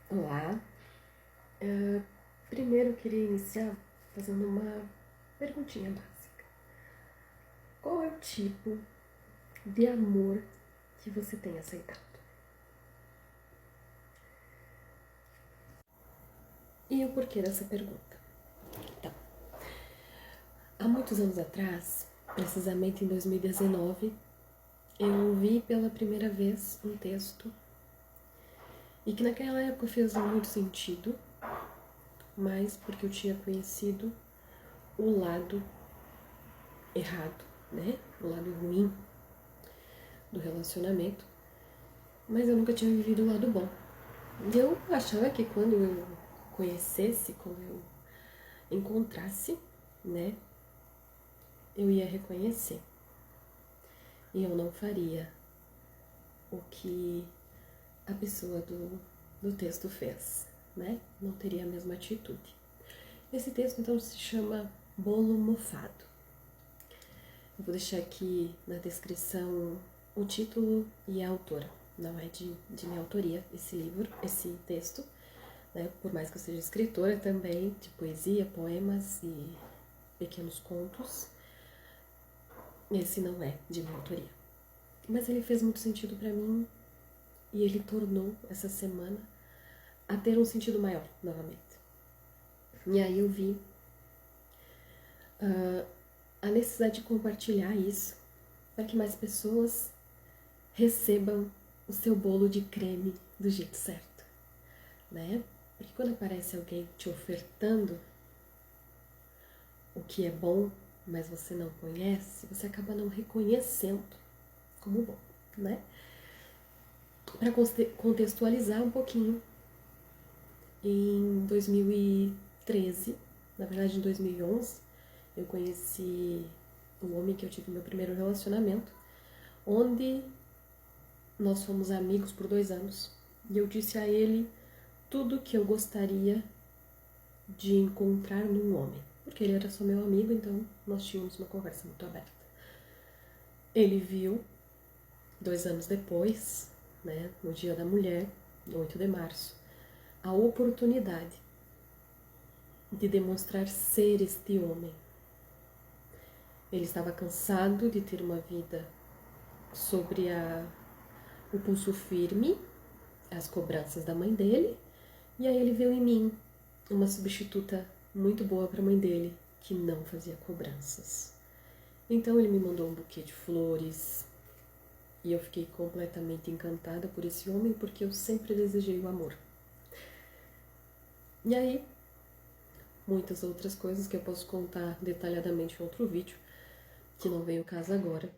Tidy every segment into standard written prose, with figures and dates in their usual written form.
Olá. Primeiro eu queria iniciar fazendo uma perguntinha básica. Qual é o tipo de amor que você tem aceitado? E o porquê dessa pergunta? Então, há muitos anos atrás, precisamente em 2019, eu vi pela primeira vez um texto e que naquela época fez muito sentido, mas porque eu tinha conhecido o lado errado, né? O lado ruim do relacionamento, mas eu nunca tinha vivido o lado bom. E eu achava que quando eu conhecesse, quando eu encontrasse, né, eu ia reconhecer. E eu não faria o que a pessoa do texto fez, né? Não teria a mesma atitude. Esse texto então se chama Bolo Mofado. Eu vou deixar aqui na descrição o título e a autora. Não é de minha autoria esse livro, esse texto, né? Por mais que eu seja escritora também de poesia, poemas e pequenos contos, esse não é de minha autoria. Mas ele fez muito sentido para mim e ele tornou essa semana a ter um sentido maior novamente. E aí eu vi a necessidade de compartilhar isso para que mais pessoas recebam o seu bolo de creme do jeito certo, né? Porque quando aparece alguém te ofertando o que é bom, mas você não conhece, você acaba não reconhecendo como bom, né? Para contextualizar um pouquinho, em 2013, na verdade em 2011, eu conheci o homem que eu tive meu primeiro relacionamento, onde nós fomos amigos por 2 anos. E eu disse a ele tudo que eu gostaria de encontrar num homem, porque ele era só meu amigo, então nós tínhamos uma conversa muito aberta. Ele viu 2 anos depois, né, no Dia da Mulher, no 8 de março, a oportunidade de demonstrar ser este homem. Ele estava cansado de ter uma vida sobre o pulso firme, as cobranças da mãe dele, e aí ele viu em mim uma substituta muito boa para a mãe dele, que não fazia cobranças. Então ele me mandou um buquê de flores, e eu fiquei completamente encantada por esse homem, porque eu sempre desejei o amor. E aí, muitas outras coisas que eu posso contar detalhadamente em outro vídeo, que não veio o caso agora.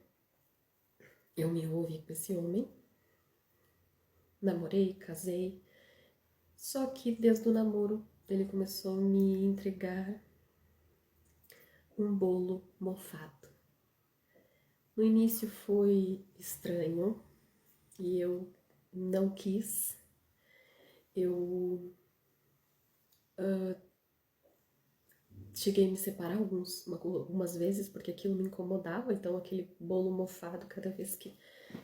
Eu me envolvi com esse homem, namorei, casei, só que desde o namoro ele começou a me entregar um bolo mofado. No início foi estranho e eu não quis. Eu cheguei a me separar algumas vezes porque aquilo me incomodava, então aquele bolo mofado, cada vez que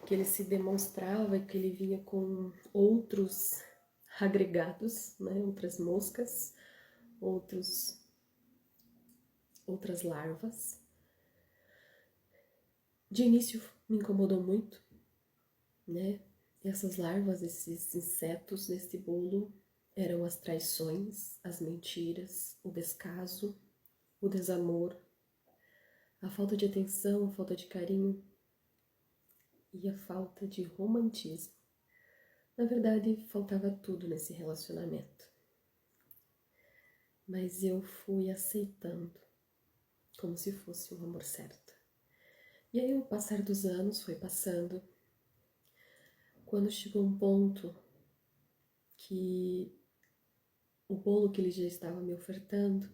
ele se demonstrava e que ele vinha com outros agregados, né, outras moscas, outras larvas. De início me incomodou muito, né? Essas larvas, esses insetos nesse bolo eram as traições, as mentiras, o descaso, o desamor, a falta de atenção, a falta de carinho e a falta de romantismo. Na verdade, faltava tudo nesse relacionamento. Mas eu fui aceitando como se fosse o amor certo. E aí o passar dos anos foi passando. Quando chegou um ponto que o bolo que ele já estava me ofertando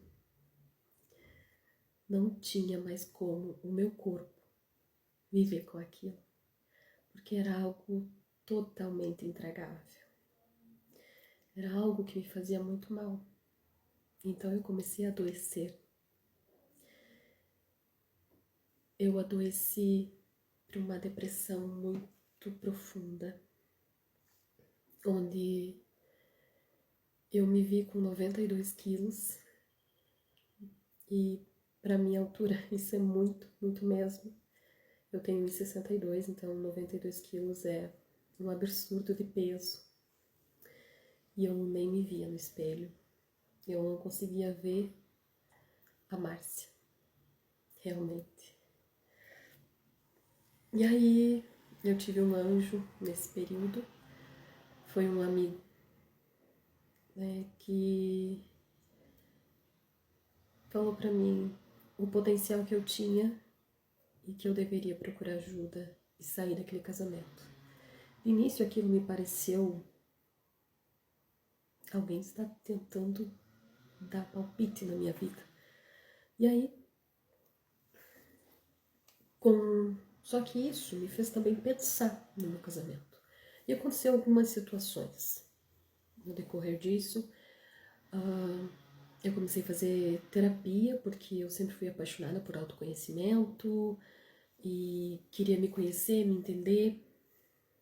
não tinha mais como o meu corpo viver com aquilo, porque era algo totalmente intragável. Era algo que me fazia muito mal. Então eu comecei a adoecer. Eu adoeci por uma depressão muito profunda, onde Eu me vi com 92 quilos e para minha altura isso é muito, muito mesmo. Eu tenho 1,62, então 92 quilos é um absurdo de peso. E eu nem me via no espelho. Eu não conseguia ver a Márcia, realmente. E aí eu tive um anjo nesse período. Foi um amigo, né, que falou pra mim o potencial que eu tinha e que eu deveria procurar ajuda e sair daquele casamento. De início aquilo me pareceu alguém está tentando dar palpite na minha vida. E aí, só que isso me fez também pensar no meu casamento. E aconteceu algumas situações. No decorrer disso, eu comecei a fazer terapia, porque eu sempre fui apaixonada por autoconhecimento e queria me conhecer, me entender,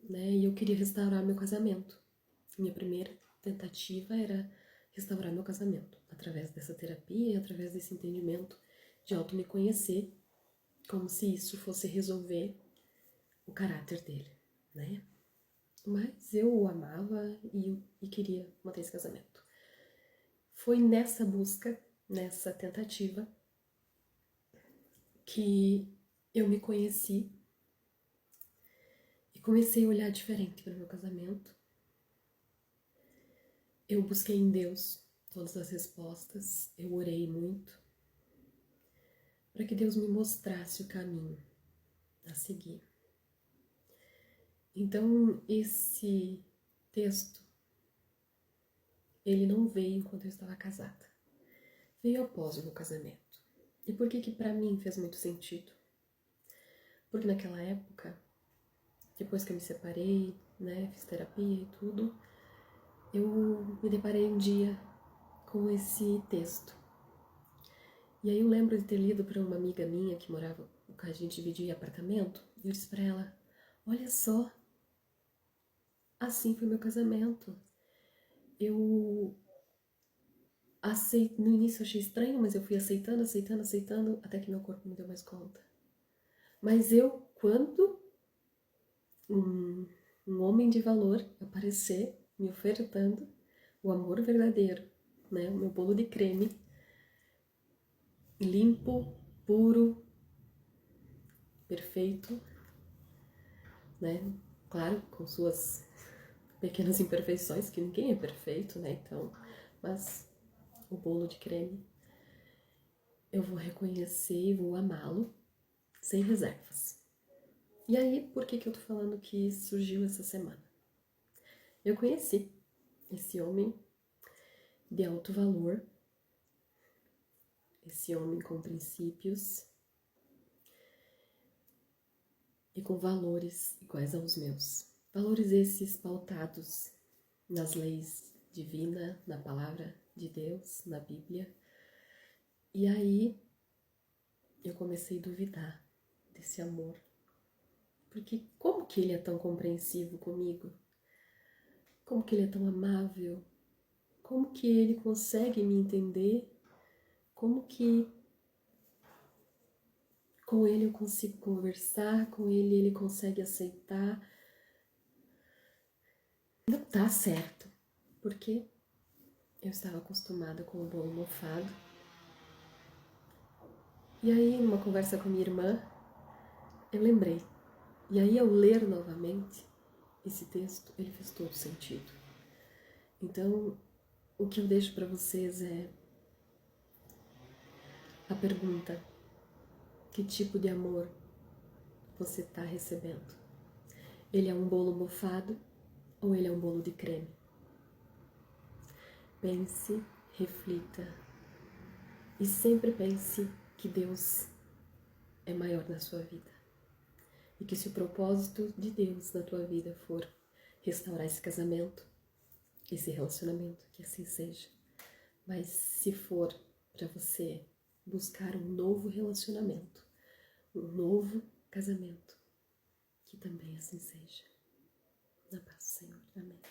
né? E eu queria restaurar meu casamento. Minha primeira tentativa era restaurar meu casamento, através dessa terapia e através desse entendimento de me conhecer, como se isso fosse resolver o caráter dele, né? Mas eu o amava e queria manter esse casamento. Foi nessa busca, nessa tentativa, que eu me conheci e comecei a olhar diferente para o meu casamento. Eu busquei em Deus todas as respostas, eu orei muito para que Deus me mostrasse o caminho a seguir. Então, esse texto, ele não veio enquanto eu estava casada. Veio após o meu casamento. E por que para mim fez muito sentido? Porque naquela época, depois que eu me separei, né, fiz terapia e tudo, eu me deparei um dia com esse texto. E aí eu lembro de ter lido para uma amiga minha que morava, a gente dividia apartamento, e eu disse para ela, olha só, assim foi meu casamento. Eu no início eu achei estranho, mas eu fui aceitando, até que meu corpo me deu mais conta. Mas quando um homem de valor aparecer me ofertando o amor verdadeiro, né, o meu bolo de creme, limpo, puro, perfeito, né, claro, com suas pequenas imperfeições, que ninguém é perfeito, né, então, mas o bolo de creme, eu vou reconhecer e vou amá-lo sem reservas. E aí, por que eu tô falando que surgiu essa semana? Eu conheci esse homem de alto valor, esse homem com princípios e com valores iguais aos meus. Valores esses pautados nas leis divinas, na palavra de Deus, na Bíblia. E aí eu comecei a duvidar desse amor. Porque como que ele é tão compreensivo comigo? Como que ele é tão amável? Como que ele consegue me entender? Como que com ele eu consigo conversar, com ele consegue aceitar? Não tá certo, porque eu estava acostumada com o bolo mofado. E aí, numa conversa com minha irmã, eu lembrei. E aí, ao ler novamente esse texto, ele fez todo sentido. Então, o que eu deixo para vocês é a pergunta: que tipo de amor você está recebendo? Ele é um bolo mofado ou ele é um bolo de creme? Pense, reflita e sempre pense que Deus é maior na sua vida. E que se o propósito de Deus na tua vida for restaurar esse casamento, esse relacionamento, que assim seja. Mas se for para você buscar um novo relacionamento, um novo casamento, que também assim seja. Na paz do Senhor. Amém.